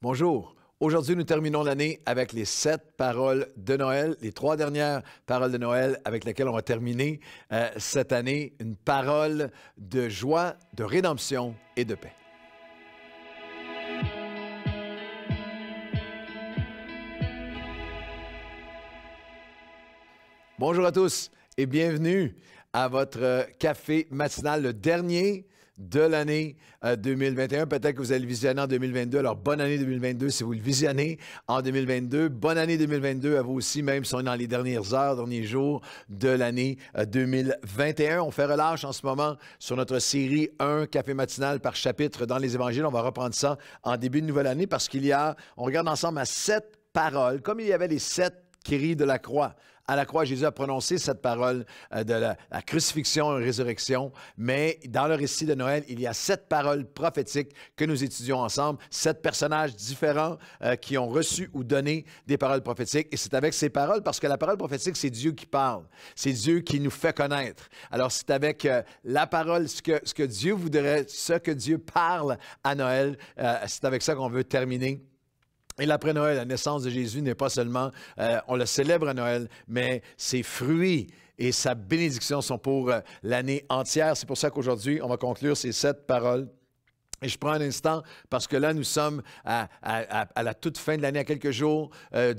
Bonjour. Aujourd'hui, nous terminons l'année avec les 7 paroles de Noël, les 3 dernières paroles de Noël avec lesquelles on va terminer cette année. Une parole de joie, de rédemption et de paix. Bonjour à tous et bienvenue à votre café matinal, le dernier de l'année 2021. Peut-être que vous allez le visionner en 2022. Alors, bonne année 2022 si vous le visionnez en 2022. Bonne année 2022 à vous aussi, même si on est dans les dernières heures, derniers jours de l'année 2021. On fait relâche en ce moment sur notre série 1 café matinal par chapitre dans les évangiles. On va reprendre ça en début de nouvelle année parce on regarde ensemble à 7 paroles, comme il y avait les 7 cris de la croix. À la croix, Jésus a prononcé cette parole de la crucifixion et résurrection, mais dans le récit de Noël, il y a 7 paroles prophétiques que nous étudions ensemble, 7 personnages différents qui ont reçu ou donné des paroles prophétiques, et c'est avec ces paroles, parce que la parole prophétique, c'est Dieu qui parle, c'est Dieu qui nous fait connaître. Alors, c'est avec la parole, ce que Dieu voudrait, ce que Dieu parle à Noël, c'est avec ça qu'on veut terminer. Et l'après-Noël, la naissance de Jésus n'est pas seulement, on le célèbre à Noël, mais ses fruits et sa bénédiction sont pour l'année entière. C'est pour ça qu'aujourd'hui, on va conclure ces 7 paroles. Et je prends un instant parce que là, nous sommes à la toute fin de l'année, à quelques jours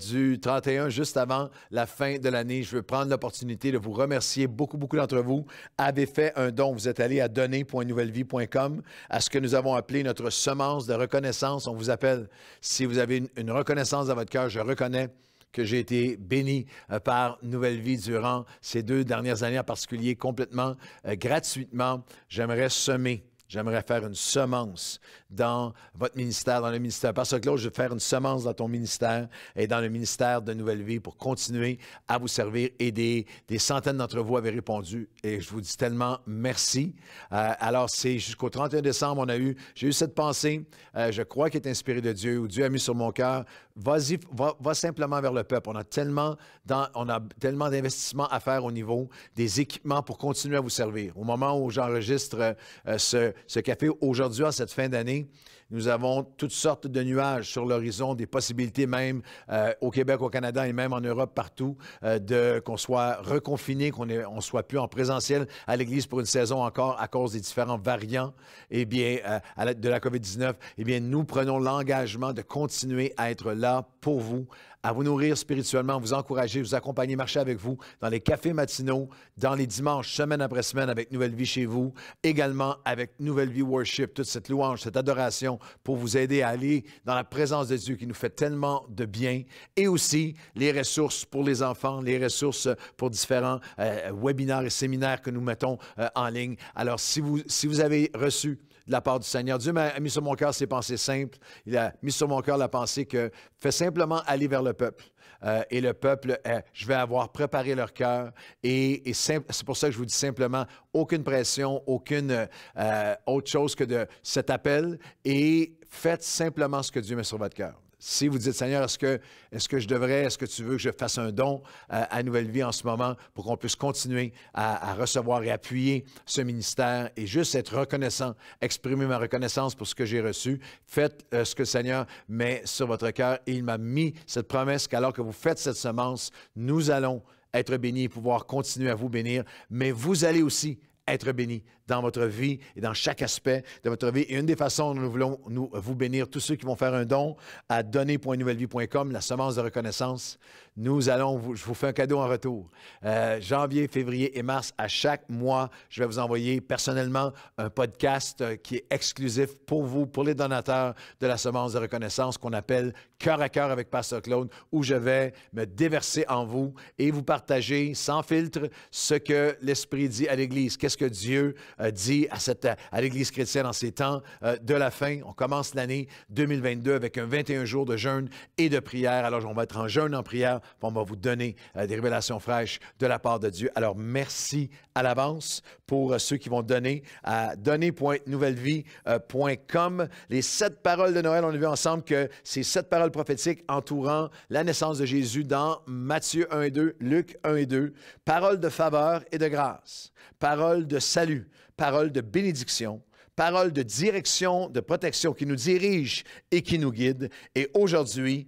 du 31, juste avant la fin de l'année. Je veux prendre l'opportunité de vous remercier. Beaucoup d'entre vous avez fait un don. Vous êtes allés à donner.nouvellevie.com à ce que nous avons appelé notre semence de reconnaissance. On vous appelle, si vous avez une reconnaissance dans votre cœur, je reconnais que j'ai été béni par Nouvelle Vie durant ces 2 dernières années en particulier, complètement gratuitement. J'aimerais semer. J'aimerais faire une semence dans votre ministère, dans le ministère. Parce que là, je vais faire une semence dans ton ministère et dans le ministère de Nouvelle Vie pour continuer à vous servir. Et des centaines d'entre vous avaient répondu. Et je vous dis tellement merci. Alors, c'est jusqu'au 31 décembre, j'ai eu cette pensée, je crois qu'elle est inspirée de Dieu, ou Dieu a mis sur mon cœur. Vas-y, va simplement vers le peuple. On a tellement d'investissements à faire au niveau des équipements pour continuer à vous servir. Au moment où j'enregistre ce café, aujourd'hui, en cette fin d'année, nous avons toutes sortes de nuages sur l'horizon, des possibilités même au Québec, au Canada et même en Europe, partout, qu'on soit reconfiné, qu'on ne soit plus en présentiel à l'Église pour une saison encore à cause des différents variants de la COVID-19. Eh bien, nous prenons l'engagement de continuer à être là pour vous, à vous nourrir spirituellement, vous encourager, vous accompagner, marcher avec vous dans les cafés matinaux, dans les dimanches, semaine après semaine, avec Nouvelle Vie chez vous, également avec Nouvelle Vie Worship, toute cette louange, cette adoration pour vous aider à aller dans la présence de Dieu qui nous fait tellement de bien, et aussi les ressources pour les enfants, les ressources pour différents webinaires et séminaires que nous mettons en ligne. Alors, si vous avez reçu de la part du Seigneur, Dieu m'a mis sur mon cœur ces pensées simples. Il a mis sur mon cœur la pensée que fais simplement aller vers le peuple. Et le peuple, je vais avoir préparé leur cœur. Et c'est pour ça que je vous dis simplement, aucune pression, aucune autre chose que de cet appel. Et faites simplement ce que Dieu met sur votre cœur. Si vous dites, Seigneur, est-ce que tu veux que je fasse un don à Nouvelle Vie en ce moment pour qu'on puisse continuer à recevoir et appuyer ce ministère et juste être reconnaissant, exprimer ma reconnaissance pour ce que j'ai reçu. Faites ce que le Seigneur met sur votre cœur et il m'a mis cette promesse qu'alors que vous faites cette semence, nous allons être bénis et pouvoir continuer à vous bénir, mais vous allez aussi être béni dans votre vie et dans chaque aspect de votre vie. Et une des façons dont nous voulons vous bénir, tous ceux qui vont faire un don à donner.nouvellevie.com, la semence de reconnaissance, je vous fais un cadeau en retour. Janvier, février et mars, à chaque mois, je vais vous envoyer personnellement un podcast qui est exclusif pour vous, pour les donateurs de la semence de reconnaissance qu'on appelle Cœur à cœur avec Pasteur Claude, où je vais me déverser en vous et vous partager sans filtre ce que l'Esprit dit à l'Église. Qu'est-ce que Dieu dit à l'Église chrétienne en ces temps de la fin. On commence l'année 2022 avec un 21 jours de jeûne et de prière. Alors, on va être en jeûne, en prière, puis on va vous donner des révélations fraîches de la part de Dieu. Alors, merci à l'avance pour ceux qui vont donner à donner.nouvellevie.com. Les 7 paroles de Noël, on a vu ensemble que ces 7 paroles prophétiques entourant la naissance de Jésus dans Matthieu 1 et 2, Luc 1 et 2, paroles de faveur et de grâce, paroles de salut, paroles de bénédiction, parole de direction, de protection qui nous dirige et qui nous guide. Et aujourd'hui,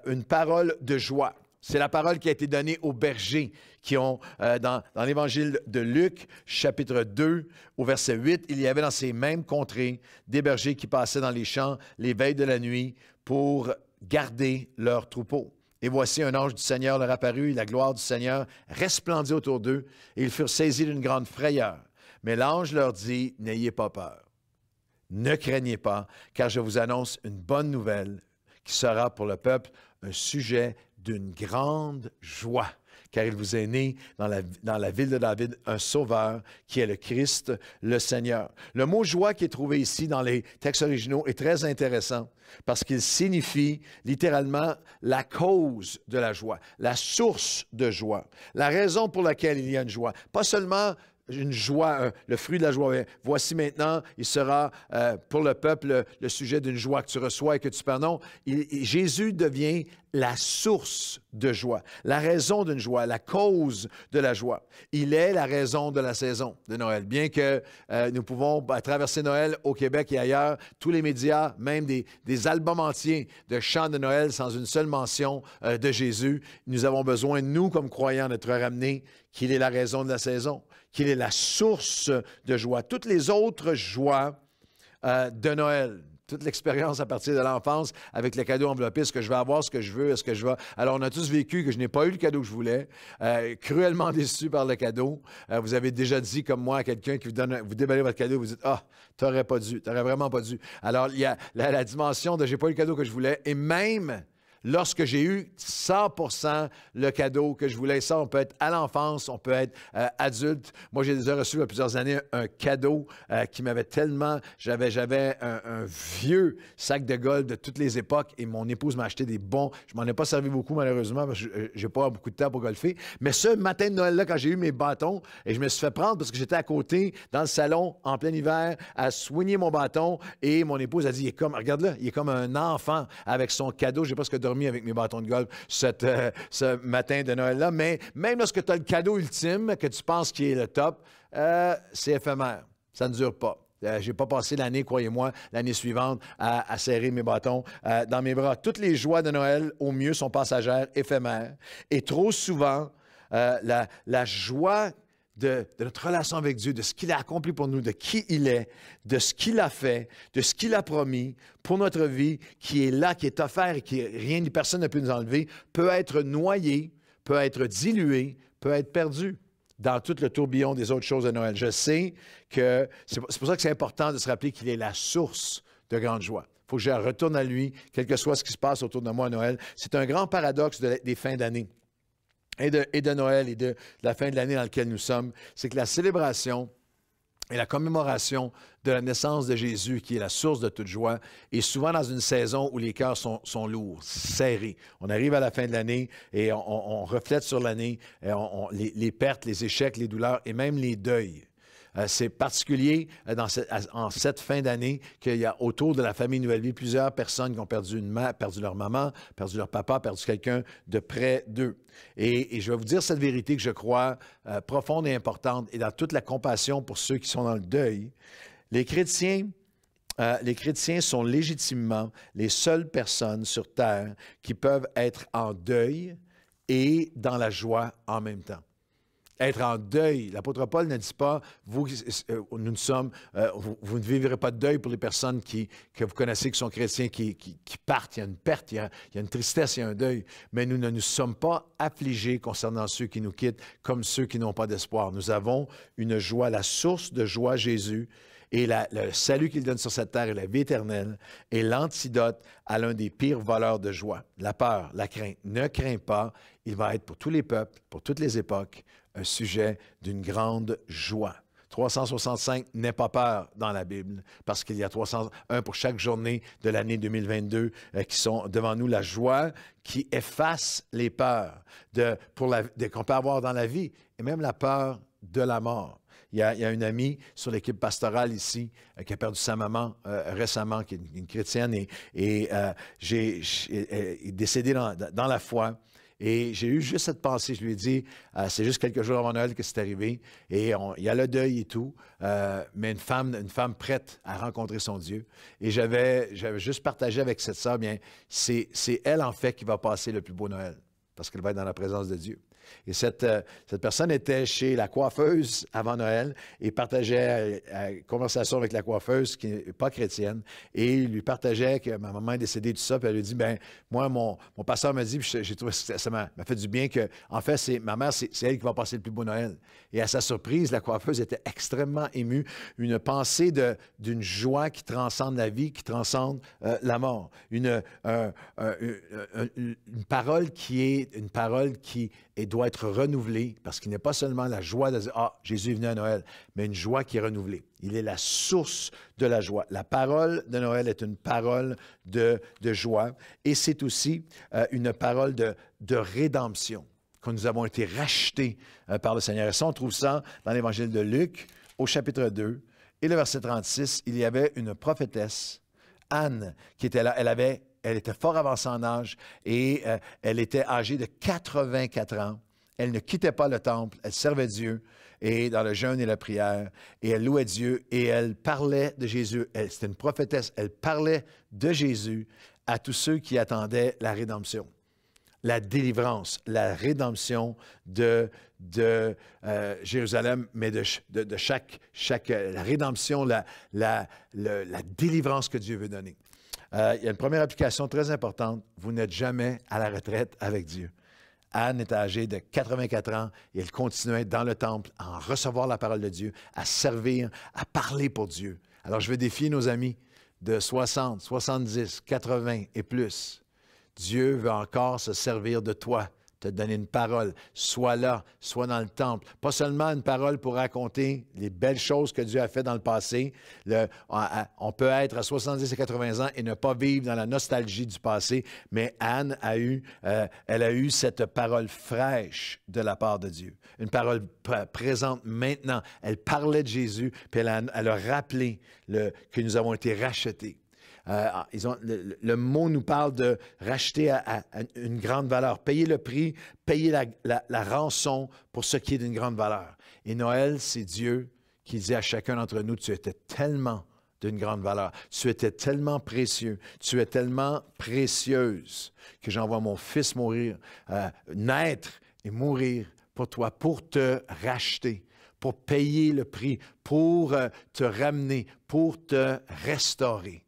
une parole de joie. C'est la parole qui a été donnée aux bergers qui ont, dans l'Évangile de Luc, chapitre 2, au verset 8, il y avait dans ces mêmes contrées des bergers qui passaient dans les champs les veilles de la nuit pour garder leurs troupeaux. Et voici un ange du Seigneur leur apparut, et la gloire du Seigneur resplendit autour d'eux, et ils furent saisis d'une grande frayeur. Mais l'ange leur dit, « N'ayez pas peur, ne craignez pas, car je vous annonce une bonne nouvelle qui sera pour le peuple un sujet d'une grande joie. Car il vous est né dans la ville de David un sauveur qui est le Christ, le Seigneur. » Le mot « joie » qui est trouvé ici dans les textes originaux est très intéressant parce qu'il signifie littéralement la cause de la joie, la source de joie, la raison pour laquelle il y a une joie. Pas seulement une joie, le fruit de la joie. Voici maintenant, il sera pour le peuple le sujet d'une joie que tu reçois et que tu perds. Non, Jésus devient la source de joie, la raison d'une joie, la cause de la joie. Il est la raison de la saison de Noël. Bien que nous pouvons traverser Noël au Québec et ailleurs, tous les médias, même des albums entiers de chants de Noël sans une seule mention de Jésus, nous avons besoin, nous, comme croyants, d'être ramenés qu'il est la raison de la saison, qu'il est la source de joie. Toutes les autres joies de Noël, toute l'expérience à partir de l'enfance avec les cadeaux enveloppés, est-ce que je vais avoir ce que je veux, est-ce que je vais... Alors, on a tous vécu que je n'ai pas eu le cadeau que je voulais, cruellement déçu par le cadeau. Vous avez déjà dit, comme moi, à quelqu'un qui vous déballez votre cadeau, vous dites « Ah, t'aurais pas dû, t'aurais vraiment pas dû. » Alors, il y a la dimension de « j'ai pas eu le cadeau que je voulais » et même... Lorsque j'ai eu 100% le cadeau que je voulais, ça, on peut être à l'enfance, on peut être adulte. Moi, j'ai déjà reçu il y a plusieurs années un cadeau qui m'avait tellement... J'avais un vieux sac de golf de toutes les époques et mon épouse m'a acheté des bons... Je m'en ai pas servi beaucoup, malheureusement, parce que j'ai pas beaucoup de temps pour golfer. Mais ce matin de Noël-là, quand j'ai eu mes bâtons, et je me suis fait prendre parce que j'étais à côté, dans le salon, en plein hiver, à soigner mon bâton, et mon épouse a dit, regarde-le, il est comme un enfant avec son cadeau. Je sais pas ce que dormi avec mes bâtons de golf ce matin de Noël-là, mais même lorsque tu as le cadeau ultime, que tu penses qu'il est le top, c'est éphémère. Ça ne dure pas. Je n'ai pas passé l'année, croyez-moi, l'année suivante à serrer mes bâtons dans mes bras. Toutes les joies de Noël, au mieux, sont passagères, éphémères. Et trop souvent, la joie de notre relation avec Dieu, de ce qu'il a accompli pour nous, de qui il est, de ce qu'il a fait, de ce qu'il a promis pour notre vie, qui est là, qui est offert et que rien ni personne ne peut nous enlever, peut être noyé, peut être dilué, peut être perdu dans tout le tourbillon des autres choses de Noël. Je sais que c'est pour ça que c'est important de se rappeler qu'il est la source de grande joie. Il faut que je retourne à lui, quel que soit ce qui se passe autour de moi à Noël. C'est un grand paradoxe des fins d'année. Et de Noël et de la fin de l'année dans laquelle nous sommes, c'est que la célébration et la commémoration de la naissance de Jésus, qui est la source de toute joie, est souvent dans une saison où les cœurs sont lourds, serrés. On arrive à la fin de l'année et on reflète sur l'année les pertes, les échecs, les douleurs et même les deuils. C'est particulier en cette fin d'année qu'il y a autour de la famille Nouvelle Vie plusieurs personnes qui ont perdu une mère, perdu leur maman, perdu leur papa, perdu quelqu'un de près d'eux. Et je vais vous dire cette vérité que je crois profonde et importante, et dans toute la compassion pour ceux qui sont dans le deuil. Les chrétiens sont légitimement les seules personnes sur terre qui peuvent être en deuil et dans la joie en même temps. Être en deuil. L'apôtre Paul ne dit pas, vous ne vivrez pas de deuil pour les personnes que vous connaissez qui sont chrétiens, qui partent. Il y a une perte, il y a une tristesse, il y a un deuil. Mais nous ne nous sommes pas affligés concernant ceux qui nous quittent comme ceux qui n'ont pas d'espoir. Nous avons une joie, la source de joie, Jésus, et le salut qu'il donne sur cette terre et la vie éternelle est l'antidote à l'un des pires voleurs de joie. La peur, la crainte. Ne crains pas, il va être pour tous les peuples, pour toutes les époques, un sujet d'une grande joie. 365, n'aie pas peur dans la Bible, parce qu'il y a 301 pour chaque journée de l'année 2022 qui sont devant nous, la joie qui efface les peurs qu'on peut avoir dans la vie, et même la peur de la mort. Il y a une amie sur l'équipe pastorale ici qui a perdu sa maman récemment, qui est une chrétienne, et est décédée dans la foi. Et j'ai eu juste cette pensée. Je lui ai dit, c'est juste quelques jours avant Noël que c'est arrivé. Et il y a le deuil et tout. Mais une femme prête à rencontrer son Dieu. Et j'avais juste partagé avec cette sœur, bien, c'est elle, en fait, qui va passer le plus beau Noël. Parce qu'elle va être dans la présence de Dieu. Et cette personne était chez la coiffeuse avant Noël et partageait une conversation avec la coiffeuse qui n'est pas chrétienne et il lui partageait que ma maman est décédée, tout ça, puis elle lui dit, ben moi, mon pasteur m'a dit, puis j'ai trouvé ça m'a fait du bien que, en fait, ma mère, c'est elle qui va passer le plus beau Noël. Et à sa surprise, la coiffeuse était extrêmement émue, une pensée d'une joie qui transcende la vie, qui transcende la mort, une parole qui doit être renouvelée, parce qu'il n'est pas seulement la joie de dire « Ah, Jésus est venu à Noël », mais une joie qui est renouvelée. Il est la source de la joie. La parole de Noël est une parole de joie et c'est aussi une parole de rédemption, que nous avons été rachetés par le Seigneur. Et ça, on trouve ça dans l'Évangile de Luc, au chapitre 2, et le verset 36, il y avait une prophétesse, Anne, qui était là. Elle était fort avancée en âge et elle était âgée de 84 ans. Elle ne quittait pas le temple, elle servait Dieu et dans le jeûne et la prière, et elle louait Dieu et elle parlait de Jésus. C'était une prophétesse, elle parlait de Jésus à tous ceux qui attendaient la rédemption, la délivrance, la rédemption de Jérusalem, mais de chaque la rédemption, la délivrance que Dieu veut donner. Il y a une première application très importante. Vous n'êtes jamais à la retraite avec Dieu. Anne était âgée de 84 ans et elle continuait dans le temple à en recevoir la parole de Dieu, à servir, à parler pour Dieu. Alors, je veux défier nos amis de 60, 70, 80 et plus. Dieu veut encore se servir de toi, te donner une parole. Sois là, sois dans le temple. Pas seulement une parole pour raconter les belles choses que Dieu a faites dans le passé. On peut être à 70 et 80 ans et ne pas vivre dans la nostalgie du passé, mais Anne elle a eu cette parole fraîche de la part de Dieu. Une parole présente maintenant. Elle parlait de Jésus, puis elle a rappelé que nous avons été rachetés. Le mot nous parle de racheter à une grande valeur, payer le prix, payer la rançon pour ce qui est d'une grande valeur. Et Noël, c'est Dieu qui dit à chacun d'entre nous, tu étais tellement d'une grande valeur, tu étais tellement précieux, tu es tellement précieuse que j'envoie mon Fils mourir, naître et mourir pour toi, pour te racheter, pour payer le prix, pour te ramener, pour te restaurer.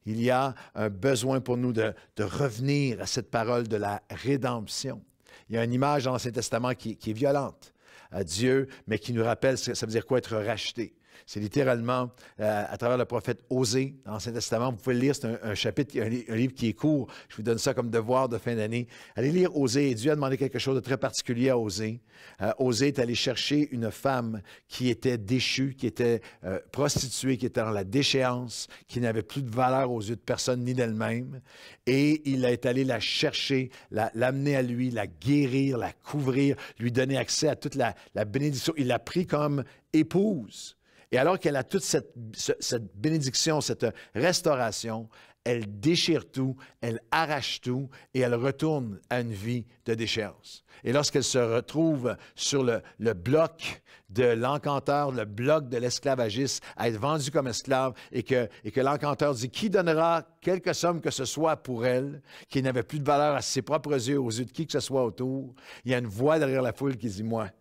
Il y a un besoin pour nous de revenir à cette parole de la rédemption. Il y a une image dans l'Ancien Testament qui est violente à Dieu, mais qui nous rappelle, ça veut dire quoi être racheté. C'est littéralement, à travers le prophète Osée, dans l'Ancien Testament, vous pouvez le lire, c'est un chapitre, un livre qui est court. Je vous donne ça comme devoir de fin d'année. Allez lire Osée, et Dieu a demandé quelque chose de très particulier à Osée. Osée est allé chercher une femme qui était déchue, qui était prostituée, qui était dans la déchéance, qui n'avait plus de valeur aux yeux de personne ni d'elle-même. Et il est allé la chercher, l'amener à lui, la guérir, la couvrir, lui donner accès à toute la bénédiction. Il l'a pris comme épouse. Et alors qu'elle a toute cette bénédiction, cette restauration, elle déchire tout, elle arrache tout et elle retourne à une vie de déchéance. Et lorsqu'elle se retrouve sur le bloc de l'encanteur, le bloc de l'esclavagiste, à être vendue comme esclave et que l'encanteur dit « Qui donnera quelque somme que ce soit pour elle, qui n'avait plus de valeur à ses propres yeux, aux yeux de qui que ce soit autour? » Il y a une voix derrière la foule qui dit « Moi. »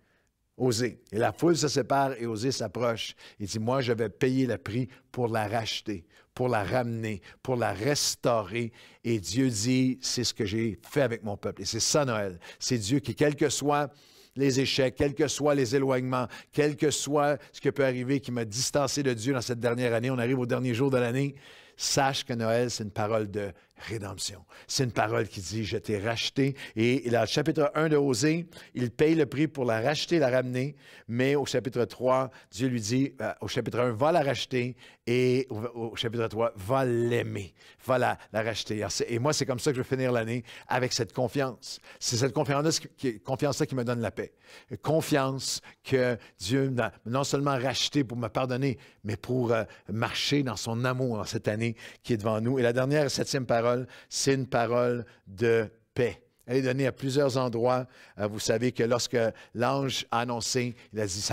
Osée. Et la foule se sépare et Osée s'approche. Il dit, moi, je vais payer le prix pour la racheter, pour la ramener, pour la restaurer. Et Dieu dit, c'est ce que j'ai fait avec mon peuple. Et c'est ça, Noël. C'est Dieu qui, quels que soient les échecs, quels que soient les éloignements, quel que soit ce qui peut arriver qui m'a distancé de Dieu dans cette dernière année, on arrive au dernier jour de l'année, sache que Noël, c'est une parole de rédemption. C'est une parole qui dit, je t'ai racheté. Et dans le chapitre 1 de Osée, il paye le prix pour la racheter, la ramener. Mais au chapitre 3, Dieu lui dit, au chapitre 1, va la racheter. Et au chapitre 3, va l'aimer, va la racheter. Et moi, c'est comme ça que je veux finir l'année, avec cette confiance. C'est cette confiance-là qui me donne la paix. Confiance que Dieu m'a non seulement racheté pour me pardonner, mais pour marcher dans son amour dans cette année qui est devant nous. Et la dernière, 7e parole, c'est une parole de paix. Elle est donnée à plusieurs endroits. Vous savez que lorsque l'ange a annoncé, il a dit,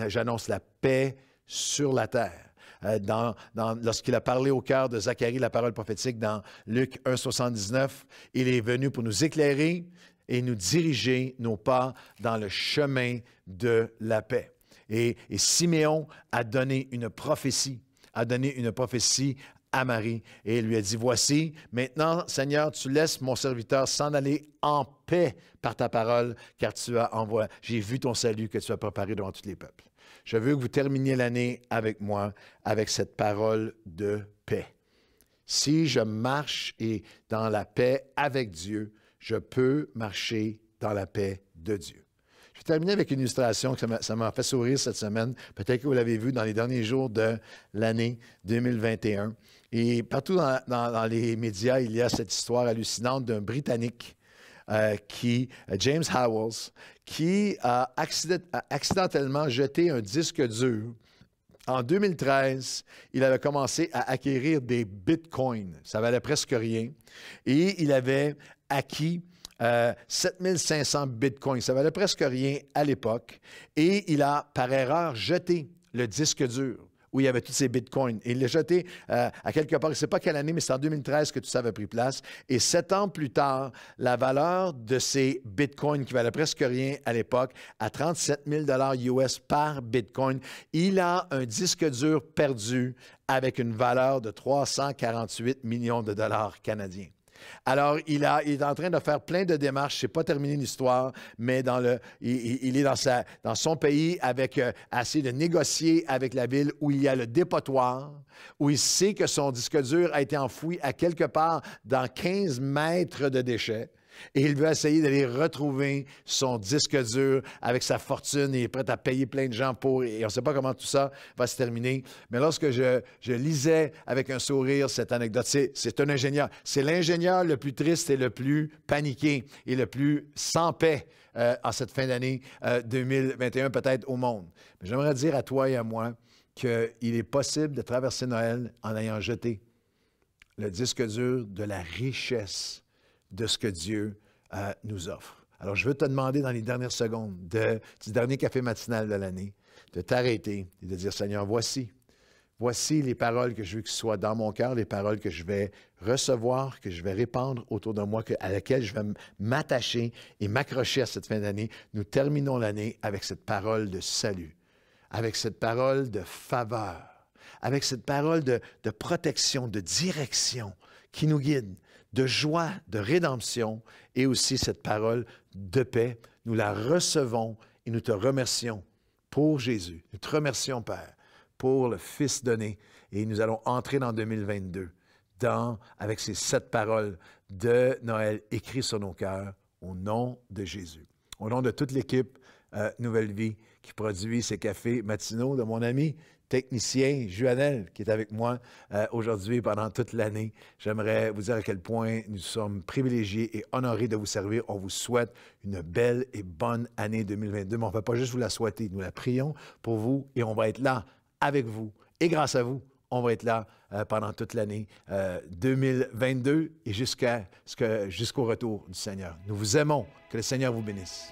j'annonce la paix sur la terre. Lorsqu'il a parlé au cœur de Zacharie, la parole prophétique dans Luc 1,79, il est venu pour nous éclairer et nous diriger nos pas dans le chemin de la paix. Et Siméon a donné une prophétie, à Marie et il lui a dit, voici, maintenant, Seigneur, tu laisses mon serviteur s'en aller en paix par ta parole, car j'ai vu ton salut que tu as préparé devant tous les peuples. Je veux que vous terminiez l'année avec moi, avec cette parole de paix. Si je marche dans la paix avec Dieu, je peux marcher dans la paix de Dieu. Je vais terminer avec une illustration que ça m'a fait sourire cette semaine. Peut-être que vous l'avez vu dans les derniers jours de l'année 2021. Et partout dans les médias, il y a cette histoire hallucinante d'un Britannique, James Howells, qui a accidentellement jeté un disque dur. En 2013, il avait commencé à acquérir des bitcoins. Ça valait presque rien. Et il avait acquis 7500 bitcoins. Ça valait presque rien à l'époque. Et il a, par erreur, jeté le disque dur où il y avait tous ces bitcoins. Et il l'a jeté à quelque part, je ne sais pas quelle année, mais c'est en 2013 que tout ça avait pris place. Et 7 ans plus tard, la valeur de ces bitcoins, qui valaient presque rien à l'époque, à 37 000 US par bitcoin, il a un disque dur perdu avec une valeur de 348 millions de dollars canadiens. Alors, il est en train de faire plein de démarches. Je n'ai pas terminé l'histoire, mais il est dans son pays à essayer de négocier avec la ville où il y a le dépotoir, où il sait que son disque dur a été enfoui à quelque part dans 15 mètres de déchets. Et il veut essayer d'aller retrouver son disque dur avec sa fortune. Il est prêt à payer plein de gens pour, et on ne sait pas comment tout ça va se terminer. Mais lorsque je lisais avec un sourire cette anecdote, c'est un ingénieur. C'est l'ingénieur le plus triste et le plus paniqué et le plus sans paix en cette fin d'année 2021, peut-être au monde. Mais j'aimerais dire à toi et à moi qu'il est possible de traverser Noël en ayant jeté le disque dur de la richesse de ce que Dieu nous offre. Alors, je veux te demander dans les dernières secondes du dernier café matinal de l'année, de t'arrêter et de dire, Seigneur, voici les paroles que je veux que soient dans mon cœur, les paroles que je vais recevoir, que je vais répandre autour de moi, à laquelle je vais m'attacher et m'accrocher à cette fin d'année. Nous terminons l'année avec cette parole de salut, avec cette parole de faveur, avec cette parole de protection, de direction qui nous guide, de joie, de rédemption et aussi cette parole de paix. Nous la recevons et nous te remercions pour Jésus. Nous te remercions, Père, pour le Fils donné. Et nous allons entrer dans 2022 avec ces 7 paroles de Noël écrites sur nos cœurs au nom de Jésus. Au nom de toute l'équipe Nouvelle Vie qui produit ces cafés matinaux, de mon ami technicien Juanel, qui est avec moi aujourd'hui pendant toute l'année. J'aimerais vous dire à quel point nous sommes privilégiés et honorés de vous servir. On vous souhaite une belle et bonne année 2022, mais on ne peut pas juste vous la souhaiter. Nous la prions pour vous et on va être là avec vous. Et grâce à vous, on va être là pendant toute l'année 2022 et jusqu'au retour du Seigneur. Nous vous aimons. Que le Seigneur vous bénisse.